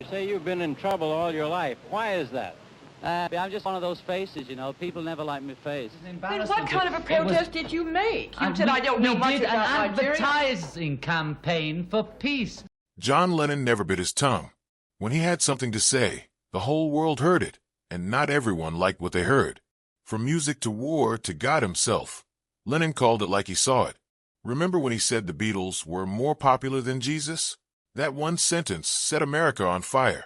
You say you've been in trouble all your life. Why is that? I'm just one of those faces, you know. People never like my face. Then what kind of a protest did you make? You said, I don't know much about Nigeria. We did an advertising campaign for peace. John Lennon never bit his tongue. When he had something to say, the whole world heard it, and not everyone liked what they heard. From music to war to God himself, Lennon called it like he saw it. Remember when he said the Beatles were more popular than Jesus? That one sentence set America on fire.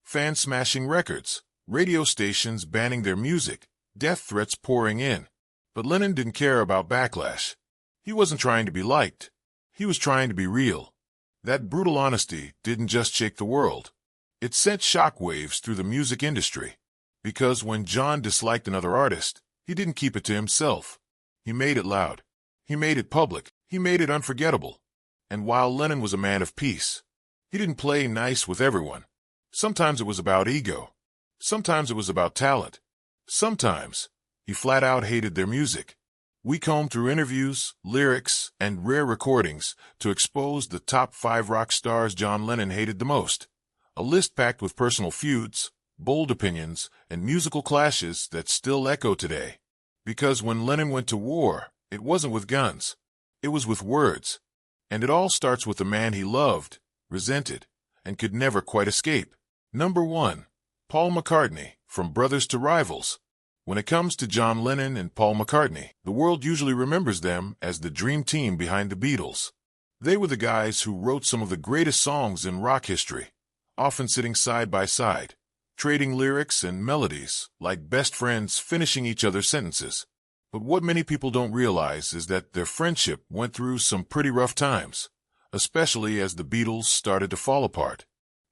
Fans smashing records, radio stations banning their music, death threats pouring in. But Lennon didn't care about backlash. He wasn't trying to be liked. He was trying to be real. That brutal honesty didn't just shake the world. It sent shockwaves through the music industry. Because when John disliked another artist, he didn't keep it to himself. He made it loud. He made it public. He made it unforgettable. And while Lennon was a man of peace, he didn't play nice with everyone. Sometimes it was about ego. Sometimes it was about talent. Sometimes he flat out hated their music. We combed through interviews, lyrics, and rare recordings to expose the top 5 rock stars John Lennon hated the most. A list packed with personal feuds, bold opinions, and musical clashes that still echo today. Because when Lennon went to war, it wasn't with guns. It was with words. And it all starts with the man he loved, resented, and could never quite escape. Number 1. Paul McCartney, from brothers to rivals. When it comes to John Lennon and Paul McCartney, the world usually remembers them as the dream team behind the Beatles. They were the guys who wrote some of the greatest songs in rock history, often sitting side by side, trading lyrics and melodies like best friends finishing each other's sentences. But what many people don't realize is that their friendship went through some pretty rough times, especially as the Beatles started to fall apart.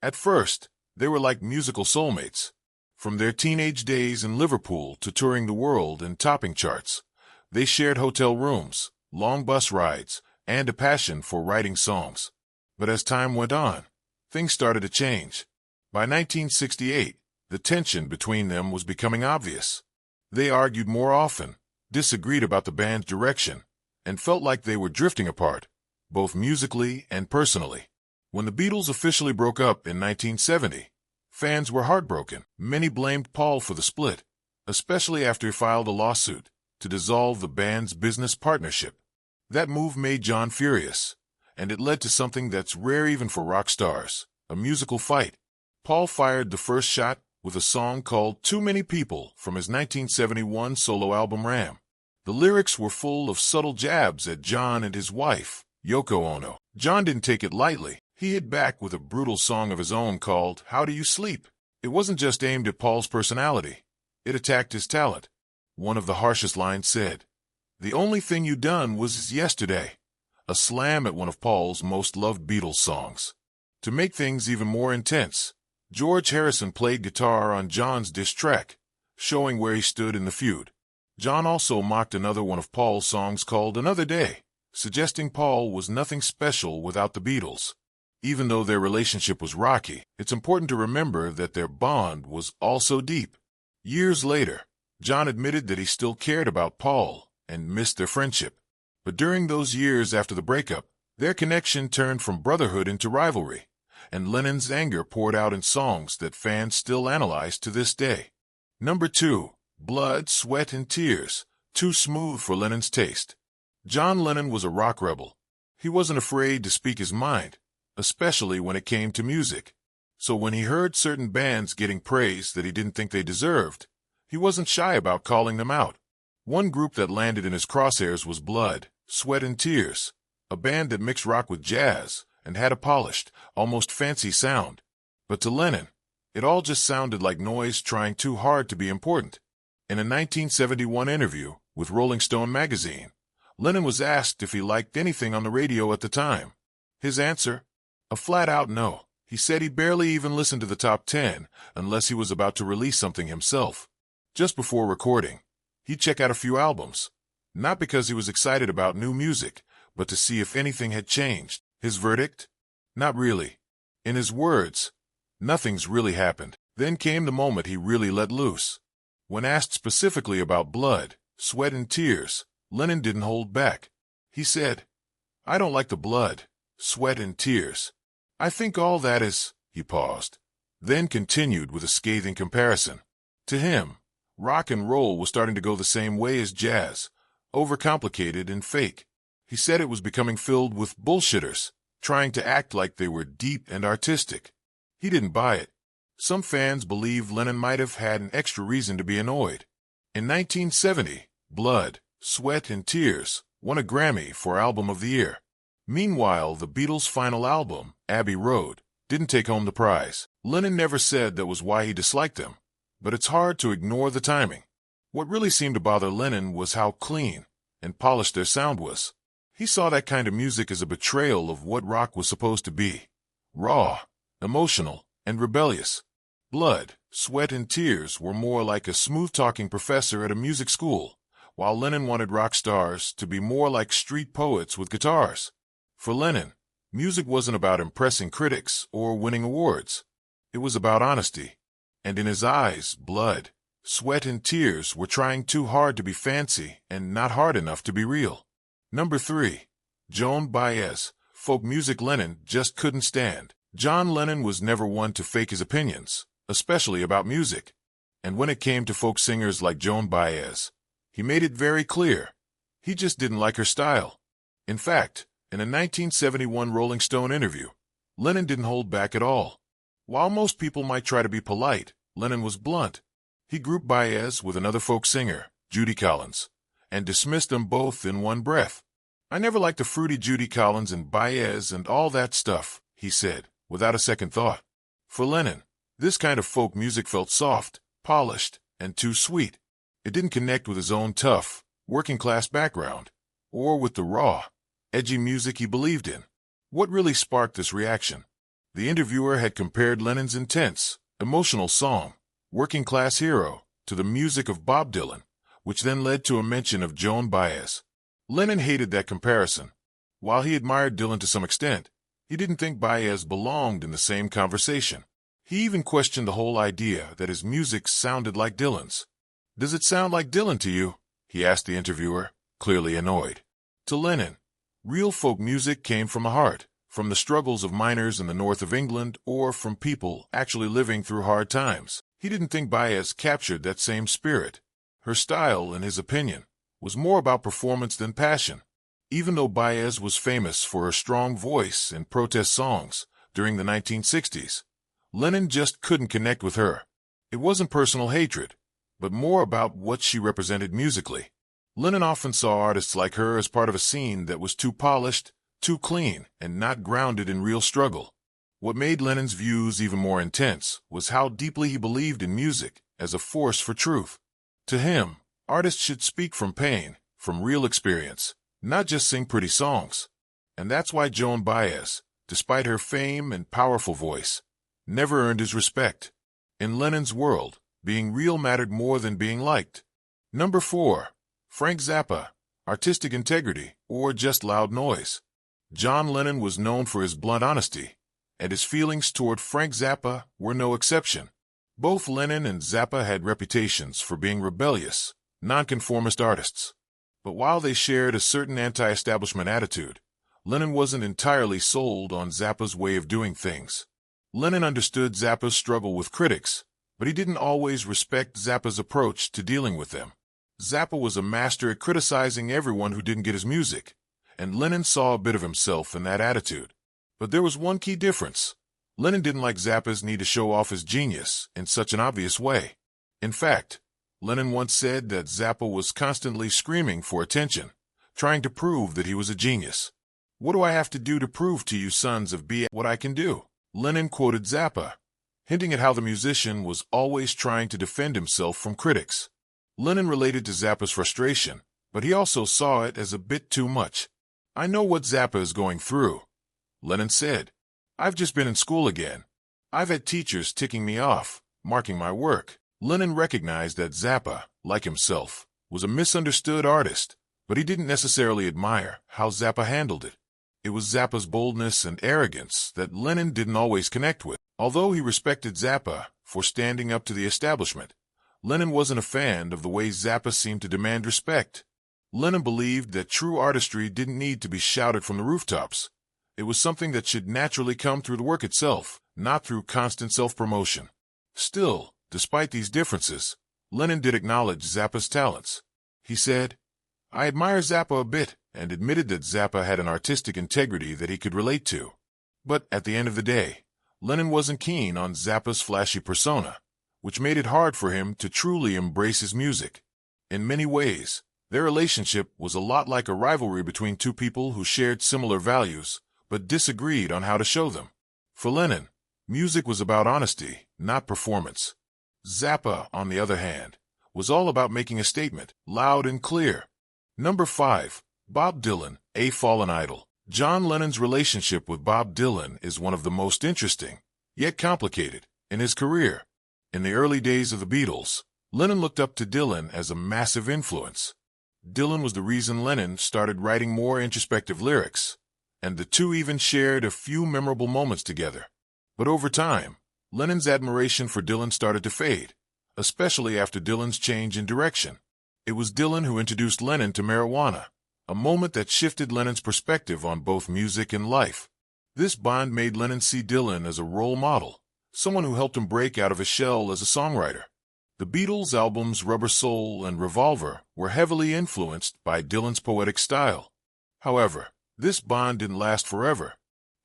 At first, they were like musical soulmates. From their teenage days in Liverpool to touring the world and topping charts, they shared hotel rooms, long bus rides, and a passion for writing songs. But as time went on, things started to change. By 1968, the tension between them was becoming obvious. They argued more often, disagreed about the band's direction, and felt like they were drifting apart, both musically and personally. When the Beatles officially broke up in 1970, fans were heartbroken. Many blamed Paul for the split, especially after he filed a lawsuit to dissolve the band's business partnership. That move made John furious, and it led to something that's rare even for rock stars, a musical fight. Paul fired the first shot with a song called Too Many People from his 1971 solo album Ram. The lyrics were full of subtle jabs at John and his wife, Yoko Ono. John didn't take it lightly. He hit back with a brutal song of his own called How Do You Sleep? It wasn't just aimed at Paul's personality. It attacked his talent. One of the harshest lines said, "The only thing you done was yesterday," a slam at one of Paul's most loved Beatles songs. To make things even more intense, George Harrison played guitar on John's diss track, showing where he stood in the feud. John also mocked another one of Paul's songs called Another Day, suggesting Paul was nothing special without the Beatles. Even though their relationship was rocky, it's important to remember that their bond was also deep. Years later, John admitted that he still cared about Paul and missed their friendship. But during those years after the breakup, their connection turned from brotherhood into rivalry, and Lennon's anger poured out in songs that fans still analyze to this day. Number 2. Blood, Sweat, and Tears, too smooth for Lennon's taste. John Lennon was a rock rebel. He wasn't afraid to speak his mind, especially when it came to music. So when he heard certain bands getting praise that he didn't think they deserved, he wasn't shy about calling them out. One group that landed in his crosshairs was Blood, Sweat, and Tears, a band that mixed rock with jazz and had a polished, almost fancy sound. But to Lennon, it all just sounded like noise trying too hard to be important. In a 1971 interview with Rolling Stone magazine, Lennon was asked if he liked anything on the radio at the time. His answer? A flat-out no. He said he barely even listened to the top 10 unless he was about to release something himself. Just before recording, he'd check out a few albums, not because he was excited about new music, but to see if anything had changed. His verdict? Not really. In his words, nothing's really happened. Then came the moment he really let loose. When asked specifically about Blood, Sweat, and Tears, Lennon didn't hold back. He said, "I don't like the blood, sweat, and tears. I think all that is—" He paused. then continued with a scathing comparison. To him, rock and roll was starting to go the same way as jazz, overcomplicated and fake. He said it was becoming filled with bullshitters, trying to act like they were deep and artistic. He didn't buy it. Some fans believe Lennon might have had an extra reason to be annoyed. In 1970, Blood, Sweat and Tears won a Grammy for Album of the Year. Meanwhile, the Beatles' final album, Abbey Road, didn't take home the prize. Lennon never said that was why he disliked them, but it's hard to ignore the timing. What really seemed to bother Lennon was how clean and polished their sound was. He saw that kind of music as a betrayal of what rock was supposed to be. Raw, emotional, and rebellious. Blood, Sweat and Tears were more like a smooth-talking professor at a music school, while Lennon wanted rock stars to be more like street poets with guitars. For Lennon, music wasn't about impressing critics or winning awards. It was about honesty. And in his eyes, Blood, Sweat and Tears were trying too hard to be fancy and not hard enough to be real. Number 3. Joan Baez, folk music Lennon just couldn't stand. John Lennon was never one to fake his opinions, especially about music. And when it came to folk singers like Joan Baez, he made it very clear. He just didn't like her style. In fact, in a 1971 Rolling Stone interview, Lennon didn't hold back at all. While most people might try to be polite, Lennon was blunt. He grouped Baez with another folk singer, Judy Collins, and dismissed them both in one breath. "I never liked the fruity Judy Collins and Baez and all that stuff," he said, without a second thought. For Lennon, this kind of folk music felt soft, polished, and too sweet. It didn't connect with his own tough, working-class background, or with the raw, edgy music he believed in. What really sparked this reaction? The interviewer had compared Lennon's intense, emotional song, Working Class Hero, to the music of Bob Dylan, which then led to a mention of Joan Baez. Lennon hated that comparison. While he admired Dylan to some extent, he didn't think Baez belonged in the same conversation. He even questioned the whole idea that his music sounded like Dylan's. "Does it sound like Dylan to you?" he asked the interviewer, clearly annoyed. To Lennon, real folk music came from the heart, from the struggles of miners in the north of England, or from people actually living through hard times. He didn't think Baez captured that same spirit. Her style, in his opinion, was more about performance than passion. Even though Baez was famous for her strong voice and protest songs during the 1960s, Lennon just couldn't connect with her. It wasn't personal hatred, but more about what she represented musically. Lennon often saw artists like her as part of a scene that was too polished, too clean, and not grounded in real struggle. What made Lennon's views even more intense was how deeply he believed in music as a force for truth. To him, artists should speak from pain, from real experience, not just sing pretty songs. And that's why Joan Baez, despite her fame and powerful voice, never earned his respect. In Lennon's world, being real mattered more than being liked. Number 4. Frank Zappa, artistic integrity, or just loud noise. John Lennon was known for his blunt honesty, and his feelings toward Frank Zappa were no exception. Both Lennon and Zappa had reputations for being rebellious, nonconformist artists. But while they shared a certain anti-establishment attitude, Lennon wasn't entirely sold on Zappa's way of doing things. Lennon understood Zappa's struggle with critics, but he didn't always respect Zappa's approach to dealing with them. Zappa was a master at criticizing everyone who didn't get his music, and Lennon saw a bit of himself in that attitude. But there was one key difference. Lennon didn't like Zappa's need to show off his genius in such an obvious way. In fact, Lennon once said that Zappa was constantly screaming for attention, trying to prove that he was a genius. "What do I have to do to prove to you sons of B what I can do?" Lennon quoted Zappa, hinting at how the musician was always trying to defend himself from critics. Lennon related to Zappa's frustration, but he also saw it as a bit too much. "I know what Zappa is going through," Lennon said. "I've just been in school again. I've had teachers ticking me off, marking my work." Lennon recognized that Zappa, like himself, was a misunderstood artist, but he didn't necessarily admire how Zappa handled it. It was Zappa's boldness and arrogance that Lennon didn't always connect with. Although he respected Zappa for standing up to the establishment, Lennon wasn't a fan of the way Zappa seemed to demand respect. Lennon believed that true artistry didn't need to be shouted from the rooftops. It was something that should naturally come through the work itself, not through constant self-promotion. Still, despite these differences, Lennon did acknowledge Zappa's talents. He said, "I admire Zappa a bit," and admitted that Zappa had an artistic integrity that he could relate to. But at the end of the day, Lennon wasn't keen on Zappa's flashy persona, which made it hard for him to truly embrace his music. In many ways, their relationship was a lot like a rivalry between two people who shared similar values, but disagreed on how to show them. For Lennon, music was about honesty, not performance. Zappa, on the other hand, was all about making a statement, loud and clear. Number 5. Bob Dylan, a fallen idol. John Lennon's relationship with Bob Dylan is one of the most interesting, yet complicated, in his career. In the early days of the Beatles, Lennon looked up to Dylan as a massive influence. Dylan was the reason Lennon started writing more introspective lyrics, and the two even shared a few memorable moments together. But over time, Lennon's admiration for Dylan started to fade, especially after Dylan's change in direction. It was Dylan who introduced Lennon to marijuana, a moment that shifted Lennon's perspective on both music and life. This bond made Lennon see Dylan as a role model, someone who helped him break out of his shell as a songwriter. The Beatles' albums Rubber Soul and Revolver were heavily influenced by Dylan's poetic style. However, this bond didn't last forever.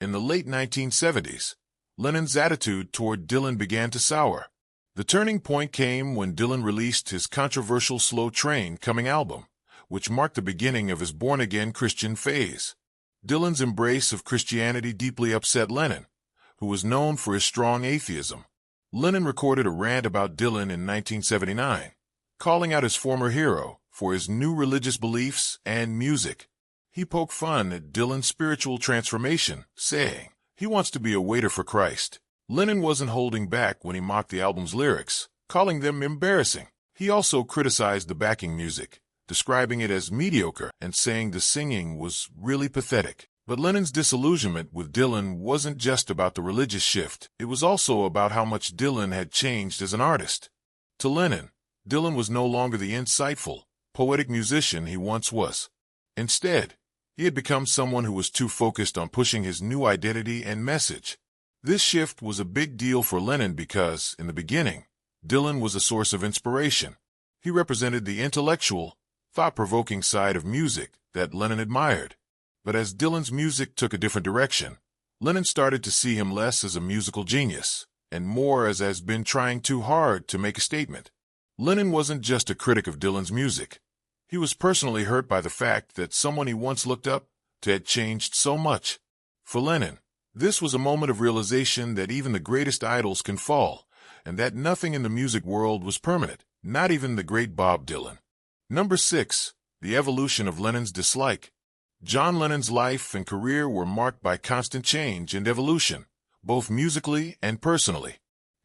In the late 1970s, Lennon's attitude toward Dylan began to sour. The turning point came when Dylan released his controversial Slow Train Coming album, which marked the beginning of his born-again Christian phase. Dylan's embrace of Christianity deeply upset Lennon, who was known for his strong atheism. Lennon recorded a rant about Dylan in 1979, calling out his former hero for his new religious beliefs and music. He poked fun at Dylan's spiritual transformation, saying he wants to be a waiter for Christ. Lennon wasn't holding back when he mocked the album's lyrics, calling them embarrassing. He also criticized the backing music, describing it as mediocre and saying the singing was really pathetic. But Lennon's disillusionment with Dylan wasn't just about the religious shift. It was also about how much Dylan had changed as an artist. To Lennon, Dylan was no longer the insightful, poetic musician he once was. Instead, he had become someone who was too focused on pushing his new identity and message. This shift was a big deal for Lennon because, in the beginning, Dylan was a source of inspiration. He represented the intellectual, thought-provoking side of music that Lennon admired. But as Dylan's music took a different direction, Lennon started to see him less as a musical genius and more as has been trying too hard to make a statement. Lennon wasn't just a critic of Dylan's music. He was personally hurt by the fact that someone he once looked up to had changed so much. For Lennon, this was a moment of realization that even the greatest idols can fall, and that nothing in the music world was permanent, not even the great Bob Dylan. Number 6. The evolution of Lennon's dislike. John Lennon's life and career were marked by constant change and evolution, both musically and personally.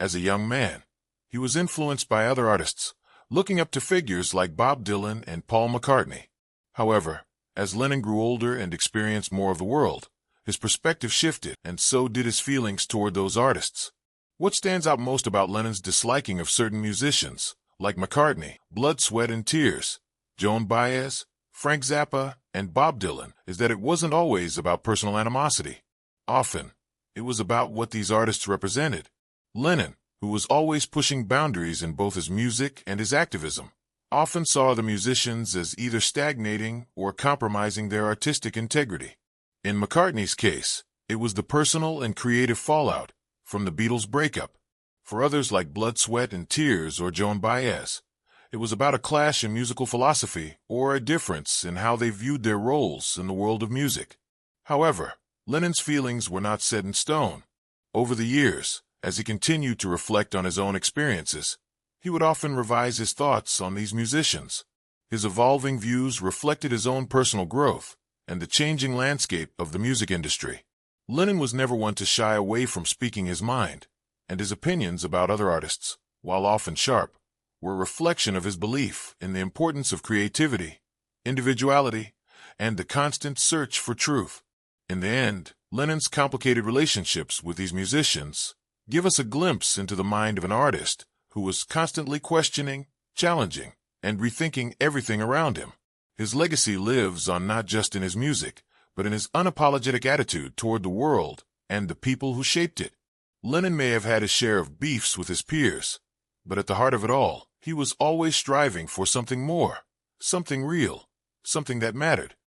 As a young man, he was influenced by other artists, looking up to figures like Bob Dylan and Paul McCartney. However, as Lennon grew older and experienced more of the world, his perspective shifted, and so did his feelings toward those artists. What stands out most about Lennon's disliking of certain musicians, like McCartney, Blood, Sweat, and Tears, Joan Baez, Frank Zappa, and Bob Dylan, is that it wasn't always about personal animosity. Often, it was about what these artists represented. Lennon, who was always pushing boundaries in both his music and his activism, often saw the musicians as either stagnating or compromising their artistic integrity. In McCartney's case, it was the personal and creative fallout from the Beatles' breakup. For others like Blood, Sweat, and Tears or Joan Baez, it was about a clash in musical philosophy or a difference in how they viewed their roles in the world of music. However, Lennon's feelings were not set in stone. Over the years, as he continued to reflect on his own experiences, he would often revise his thoughts on these musicians. His evolving views reflected his own personal growth and the changing landscape of the music industry. Lennon was never one to shy away from speaking his mind, and his opinions about other artists, while often sharp, were a reflection of his belief in the importance of creativity, individuality, and the constant search for truth. In the end, Lennon's complicated relationships with these musicians give us a glimpse into the mind of an artist who was constantly questioning, challenging, and rethinking everything around him. His legacy lives on not just in his music, but in his unapologetic attitude toward the world and the people who shaped it. Lennon may have had his share of beefs with his peers, but at the heart of it all, he was always striving for something more, something real, something that mattered.